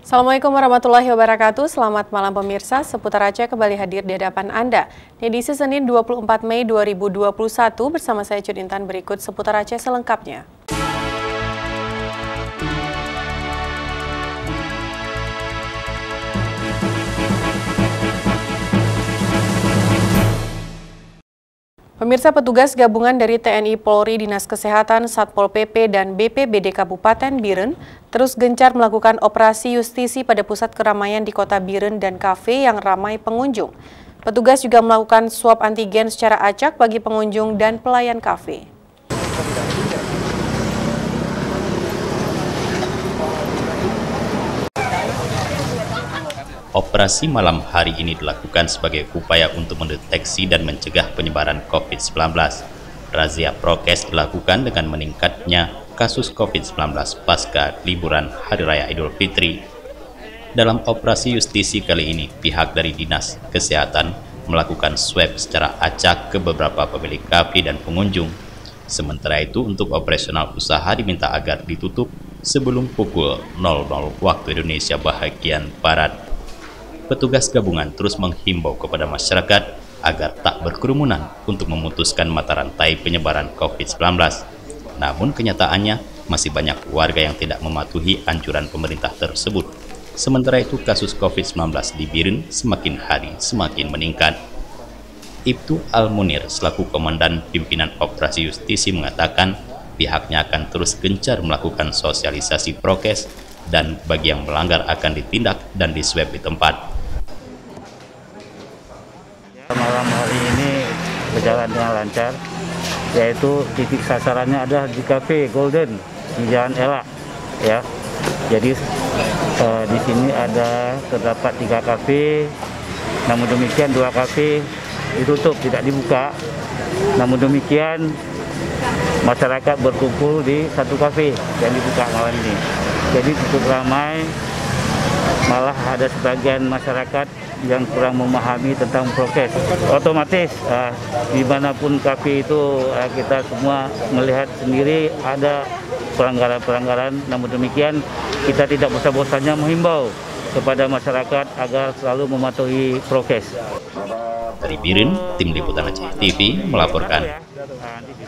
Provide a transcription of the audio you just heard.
Assalamualaikum warahmatullahi wabarakatuh. Selamat malam pemirsa. Seputar Aceh kembali hadir di hadapan Anda. Di edisi Senin 24 Mei 2021 bersama saya Cud Intan, berikut Seputar Aceh selengkapnya. Pemirsa, petugas gabungan dari TNI Polri, Dinas Kesehatan, Satpol PP, dan BPBD Kabupaten Biren terus gencar melakukan operasi justisi pada pusat keramaian di Kota Biren dan kafe yang ramai pengunjung. Petugas juga melakukan swab antigen secara acak bagi pengunjung dan pelayan kafe. Operasi malam hari ini dilakukan sebagai upaya untuk mendeteksi dan mencegah penyebaran COVID-19. Razia prokes dilakukan dengan meningkatnya kasus COVID-19 pasca liburan Hari Raya Idul Fitri. Dalam operasi justisi kali ini, pihak dari Dinas Kesehatan melakukan swab secara acak ke beberapa pemilik kafe dan pengunjung. Sementara itu, untuk operasional usaha diminta agar ditutup sebelum pukul 00 waktu Indonesia bagian Barat. Petugas gabungan terus menghimbau kepada masyarakat agar tak berkerumunan untuk memutuskan mata rantai penyebaran COVID-19. Namun kenyataannya masih banyak warga yang tidak mematuhi anjuran pemerintah tersebut. Sementara itu kasus COVID-19 di Biren semakin hari semakin meningkat. Ibtu Al-Munir selaku Komandan Pimpinan Operasi Justisi mengatakan pihaknya akan terus gencar melakukan sosialisasi prokes dan bagi yang melanggar akan ditindak dan diswab di tempat. Malam hari ini berjalan dengan lancar, yaitu titik sasarannya ada di Cafe Golden di Jalan Elak, ya. Jadi di sini terdapat 3 kafe, namun demikian 2 kafe ditutup, tidak dibuka. Namun demikian masyarakat berkumpul di 1 kafe yang dibuka malam ini. Jadi cukup ramai, malah ada sebagian masyarakat yang kurang memahami tentang prokes. Otomatis dimanapun kafe itu kita semua melihat sendiri ada pelanggaran-pelanggaran. Namun demikian kita tidak bosan-bosannya menghimbau kepada masyarakat agar selalu mematuhi prokes. Dari Biren, Tim Liputan Aceh TV melaporkan.